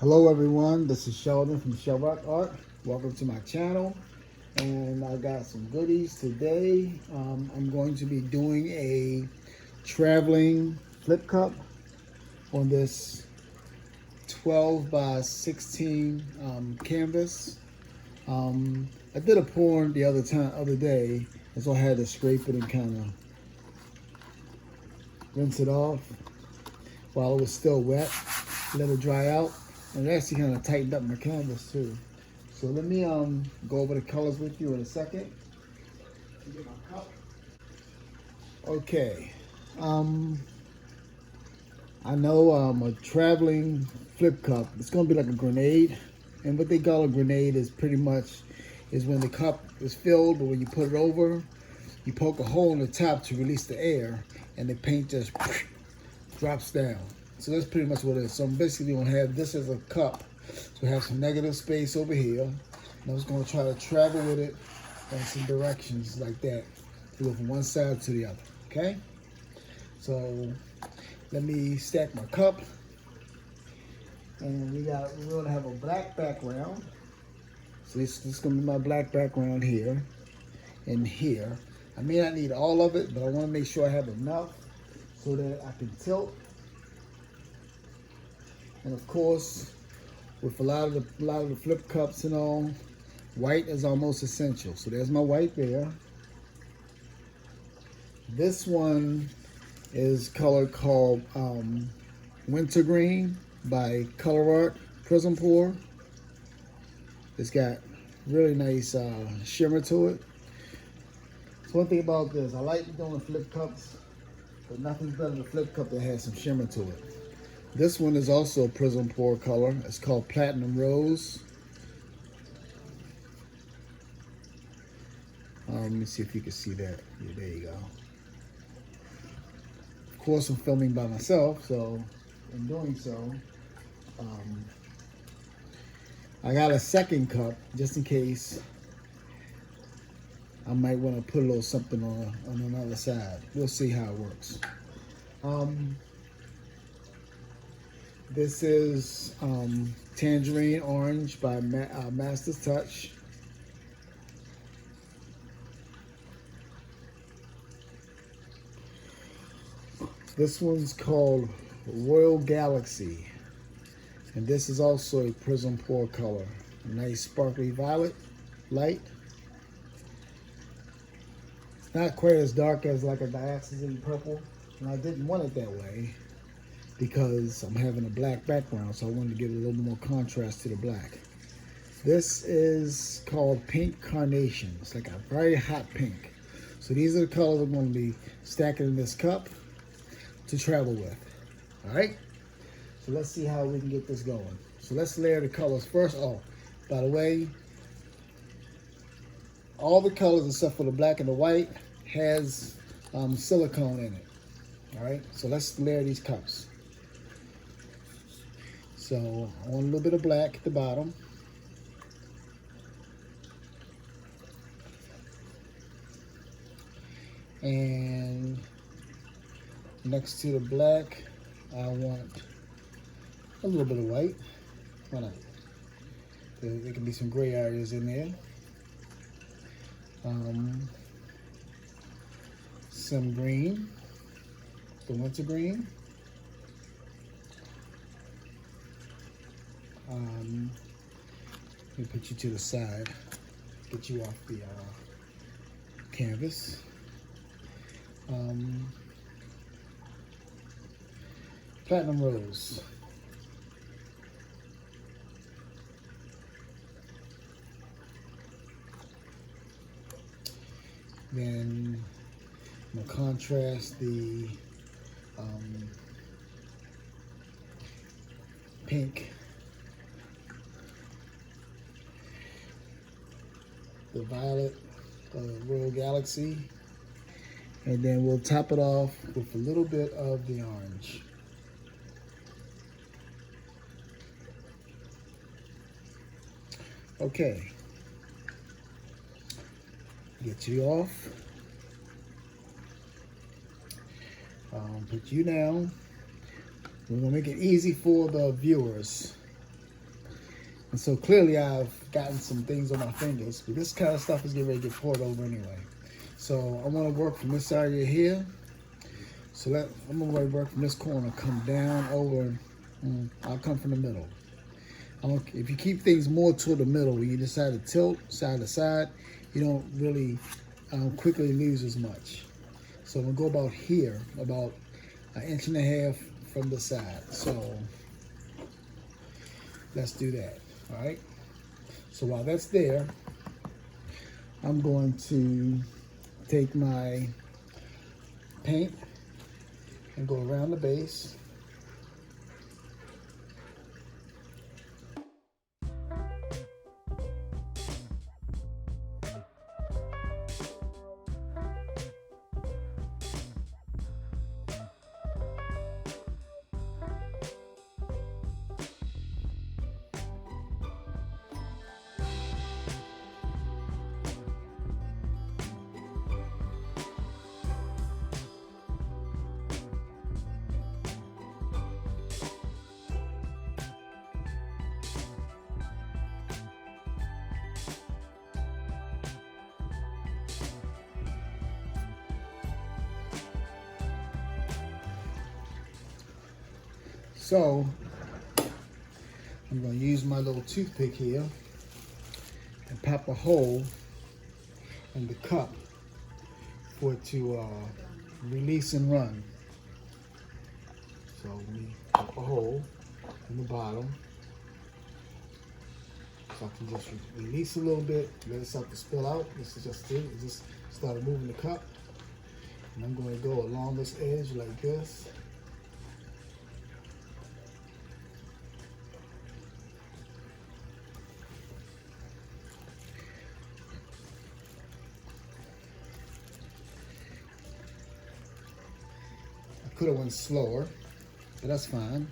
Hello everyone, this is Sheldon from ColourArte. Welcome to my channel, and I got some goodies today. I'm going to be doing a traveling flip cup on this 12 by 16 canvas. I did a pour the other day, and so I had to scrape it and kind of rinse it off while it was still wet, let it dry out. And it actually kind of tightened up my canvas too. So let me go over the colors with you in a second. Get my cup. Okay. I know a traveling flip cup, it's gonna be like a grenade. And what they call a grenade is pretty much when the cup is filled, but when you put it over, you poke a hole in the top to release the air, and the paint just drops down. So that's pretty much what it is. So I'm basically gonna have this as a cup. So I have some negative space over here. And I'm just gonna try to travel with it in some directions like that. To go from one side to the other, okay? So let me stack my cup. And we're gonna have a black background. So this is gonna be my black background here and here. I may not need all of it, but I wanna make sure I have enough so that I can tilt. And of course, with a lot of the flip cups and all, white is almost essential. So there's my white there. This one is color called Wintergreen by ColourArte Prizm Pour. It's got really nice shimmer to it. So one thing about this, I like doing flip cups, but nothing's better than a flip cup that has some shimmer to it. This one is also a Prizm Pour color. It's called Platinum Rose. Let me see if you can see that. Yeah, there you go. Of course, I'm filming by myself, so in doing so, I got a second cup just in case I might want to put a little something on another side. We'll see how it works. This is Tangerine Orange by Master's Touch. This one's called Royal Galaxy. And this is also a Prizm Pour color. A nice sparkly violet light. It's not quite as dark as like a dioxazine purple. And I didn't want it that way because I'm having a black background, so I wanted to give it a little bit more contrast to the black. This is called Pink Carnation. It's like a very hot pink. So these are the colors I'm going to be stacking in this cup to travel with. All right? So let's see how we can get this going. So let's layer the colors first. Oh, by the way, all the colors except for the black and the white has silicone in it. All right? So let's layer these cups. So I want a little bit of black at the bottom. And next to the black, I want a little bit of white. Why not? There can be some gray areas in there. Some green, the wintergreen. Let me put you to the side, get you off the canvas. Platinum Rose. Then I'm going to contrast the pink, the violet, Royal Galaxy, and then we'll top it off with a little bit of the orange. Okay, get you off. Put you down. We're gonna make it easy for the viewers. And so clearly I've gotten some things on my fingers, but this kind of stuff is getting ready to get poured over anyway. So I want to work from this area here. So I'm going to work from this corner, come down over, I'll come from the middle. If you keep things more toward the middle, when you decide to tilt side to side, you don't really quickly lose as much. So I'm going to go about here, about 1.5 inches from the side. So let's do that, all right? So while that's there, I'm going to take my paint and go around the base. So I'm going to use my little toothpick here and pop a hole in the cup for it to release and run. So we pop a hole in the bottom so I can just release a little bit, let it start to spill out. This is just it. It just started moving the cup. And I'm going to go along this edge like this. Could have went slower, but that's fine.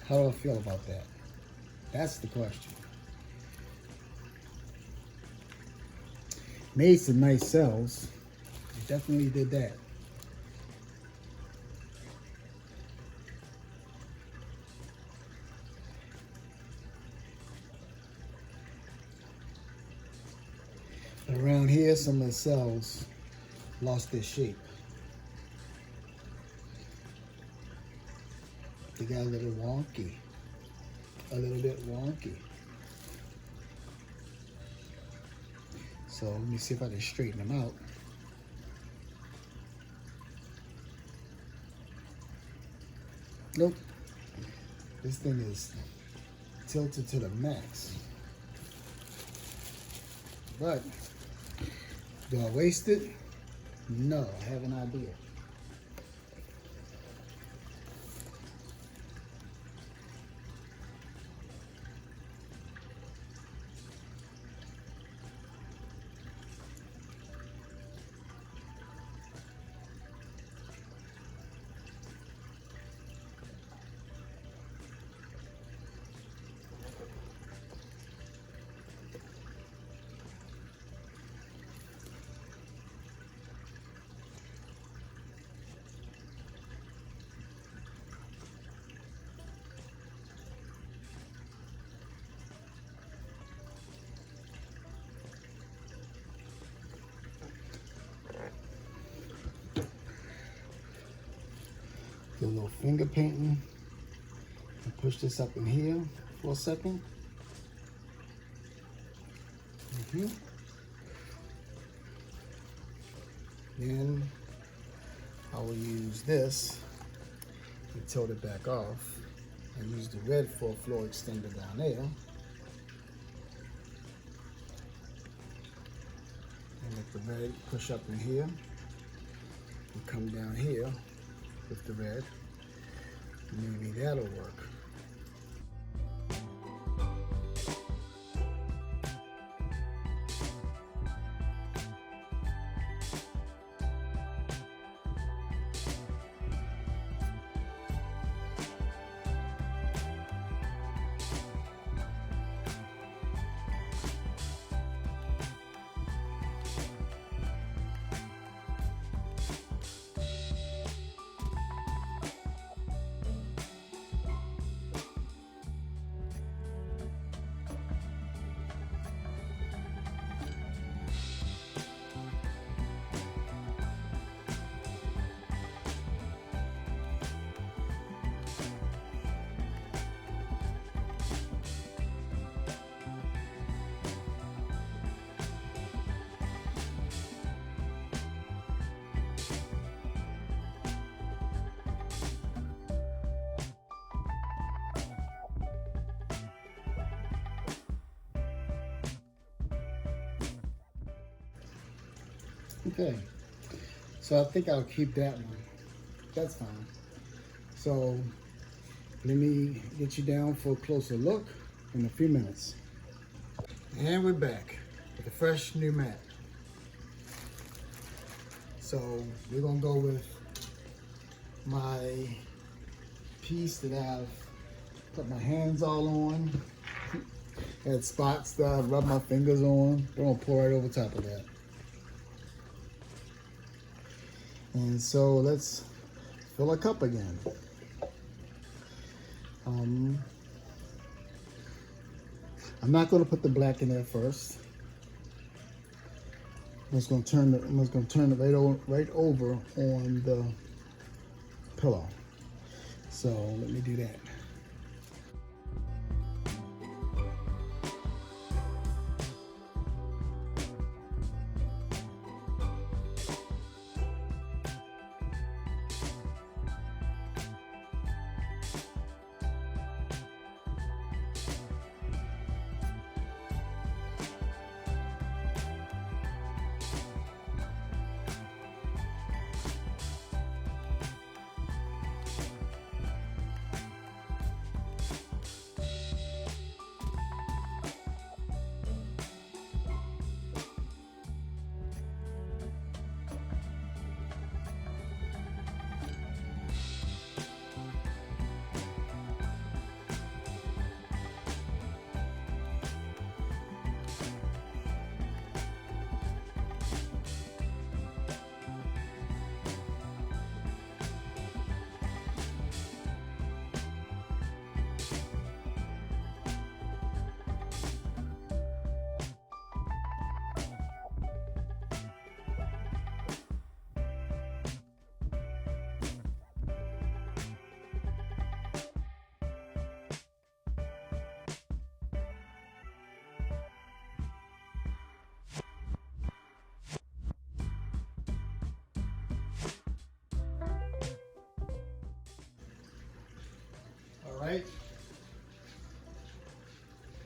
How do I feel about that? That's the question. Made some nice cells. Definitely did that. But around here, some of the cells lost their shape. They got a little wonky. A little bit wonky. So let me see if I can straighten them out. Nope. This thing is tilted to the max. But do I waste it? No, I have an idea. Do a little finger painting and push this up in here for a second. Then I will use this and tilt it back off and use the red for a floor extender down there. And let the red push up in here and come down here with the red. Maybe that'll work. Okay, so I think I'll keep that one. That's fine. So let me get you down for a closer look in a few minutes. And we're back with a fresh new mat. So we're gonna go with my piece that I've put my hands all on. Had spots that I rubbed my fingers on. We're gonna pour right over top of that. And so let's fill a cup again. I'm not going to put the black in there first. I'm just going to turn it right over on the pillow. So let me do that.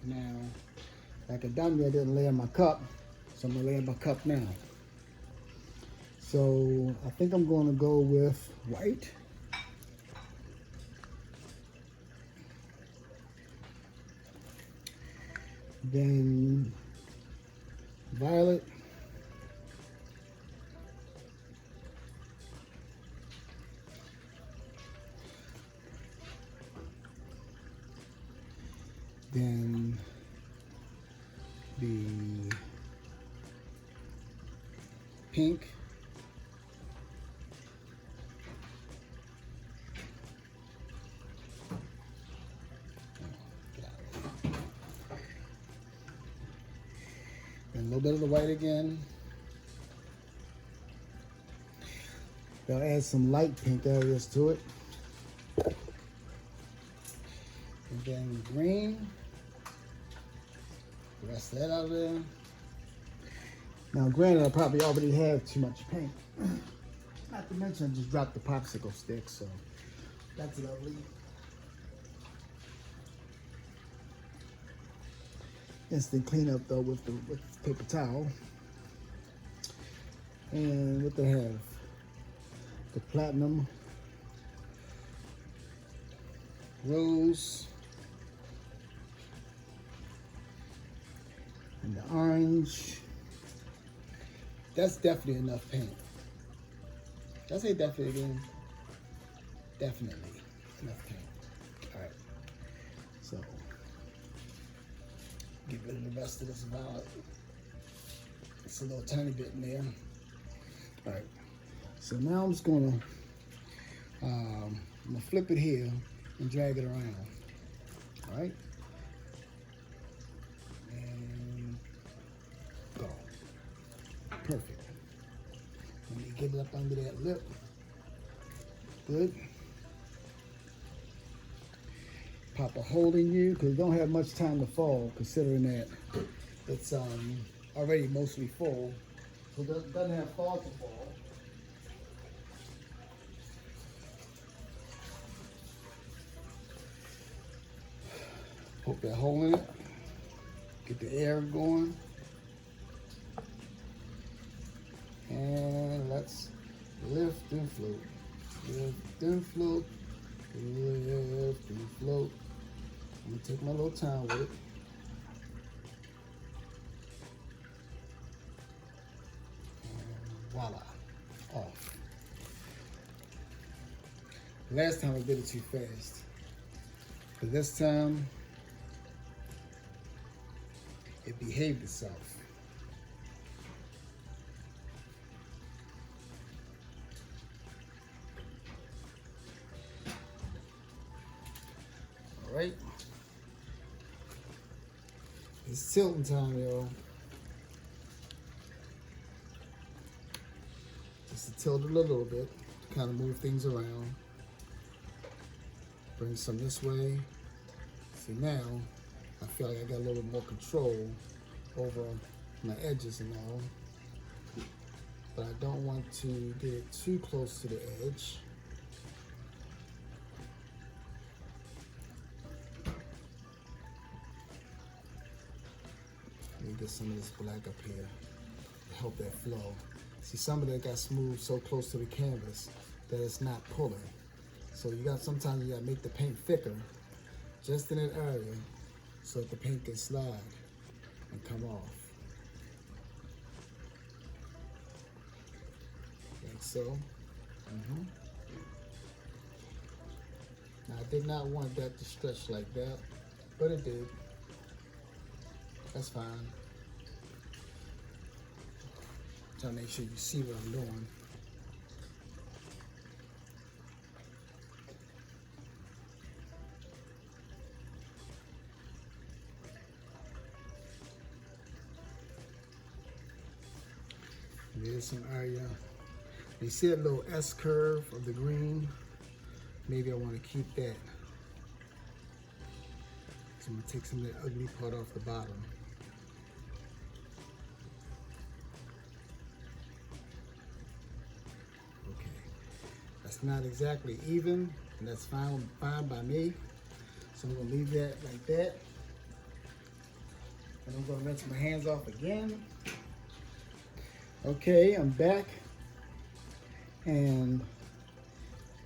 Now, like a dummy, I didn't lay in my cup, so I'm gonna lay in my cup now. So I think I'm gonna go with white. Then violet. Then the pink. And a little bit of the white again. They'll add some light pink areas to it. And then green. The rest of that out of there. Now, granted, I probably already have too much paint. Not to mention, I just dropped the popsicle stick, so that's lovely. Instant cleanup though with the paper towel. And what they have? The platinum, rose, and the orange. That's definitely enough paint. Did I say definitely again? Definitely enough paint. All right. So get rid of the rest of this violet. It's a little tiny bit in there. All right. So now I'm just gonna flip it here and drag it around. All right. And go. Perfect. Let me get it up under that lip. Good. Pop a hole in you because you don't have much time to fall, considering that it's already mostly full, so it doesn't have far to fall. Poke that hole in it. Get the air going. And let's lift and float. Lift and float. Lift and float. I'm gonna take my little time with it. And voila. Off. Last time I did it too fast. But this time it behaved itself. All right. It's tilting time, y'all. Just to tilt it a little bit, to kind of move things around. Bring some this way. See, now I feel like I got a little bit more control over my edges and all. But I don't want to get it too close to the edge. Let me get some of this black up here to help that flow. See, some of that got smooth so close to the canvas that it's not pulling. So sometimes you gotta make the paint thicker just in that area so that the paint can slide and come off. Like so. Now I did not want that to stretch like that, but it did. That's fine. Trying to make sure you see what I'm doing. There's some area. You see that little S curve of the green? Maybe I want to keep that. So I'm going to take some of that ugly part off the bottom. Okay. That's not exactly even, and that's fine by me. So I'm going to leave that like that. And I'm going to rinse my hands off again. Okay, I'm back. And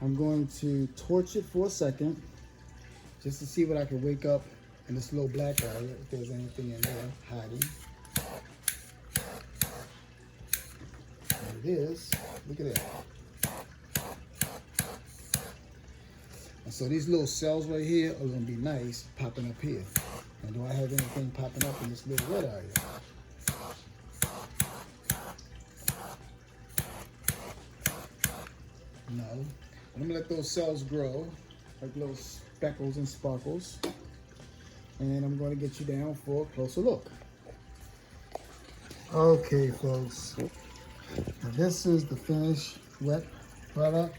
I'm going to torch it for a second just to see what I can wake up in this little black area, if there's anything in there hiding. And it is. Look at that. And so these little cells right here are going to be nice popping up here. And do I have anything popping up in this little red area? No. I'm going to let those cells grow like little speckles and sparkles. And I'm going to get you down for a closer look. Okay, folks. Now this is the finished wet product.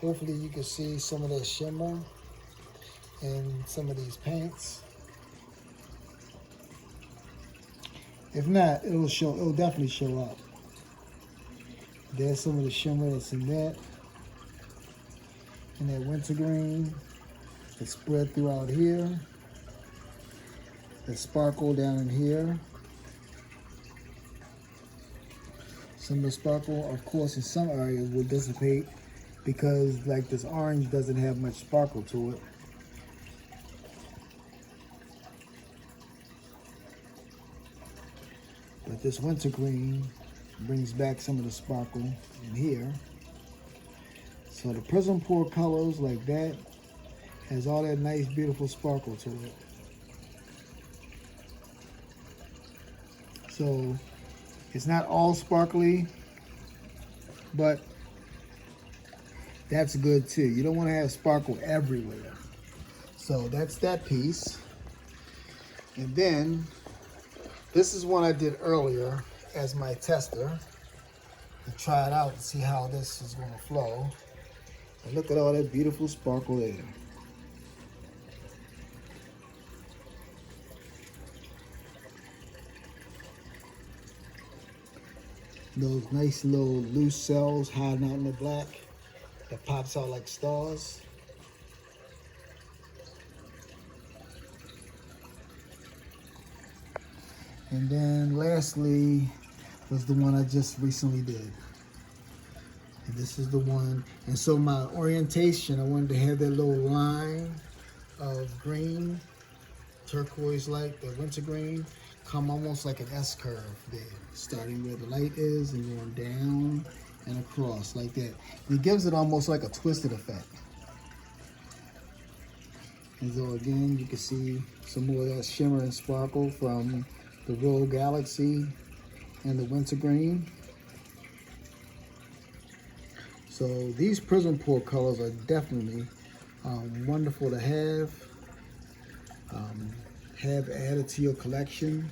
Hopefully you can see some of that shimmer in some of these paints. If not, it'll definitely show up. There's some of the shimmer that's in that wintergreen. It's spread throughout here. The sparkle down in here. Some of the sparkle, of course, in some areas will dissipate because like this orange doesn't have much sparkle to it. But this wintergreen brings back some of the sparkle in here. So the Prizm pour colors like that has all that nice, beautiful sparkle to it. So it's not all sparkly, but that's good too. You don't want to have sparkle everywhere. So that's that piece. And then this is one I did earlier as my tester to try it out and see how this is going to flow. And look at all that beautiful sparkle there. Those nice little loose cells hiding out in the black that pops out like stars. And then lastly was the one I just recently did. And this is the one. And so my orientation, I wanted to have that little line of green, turquoise like the wintergreen, come almost like an S curve there, starting where the light is and going down and across like that. And it gives it almost like a twisted effect. And so again, you can see some more of that shimmer and sparkle from the Royal Galaxy and the wintergreen. So these Prizm pour colors are definitely wonderful to have added to your collection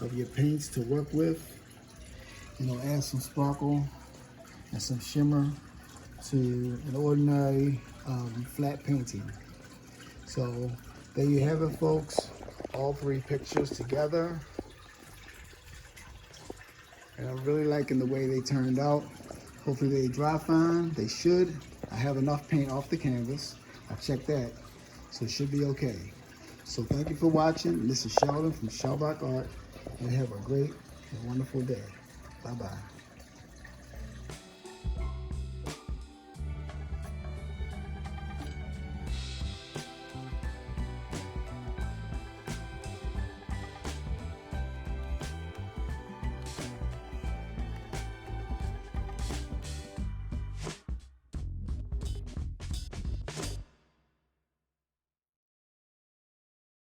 of your paints to work with. You know, add some sparkle and some shimmer to an ordinary flat painting. So there you have it, folks. All three pictures together. And I'm really liking the way they turned out. Hopefully they dry fine. They should. I have enough paint off the canvas. I checked that. So it should be okay. So thank you for watching. This is Sheldon from ColourArte, and have a great and wonderful day. Bye-bye.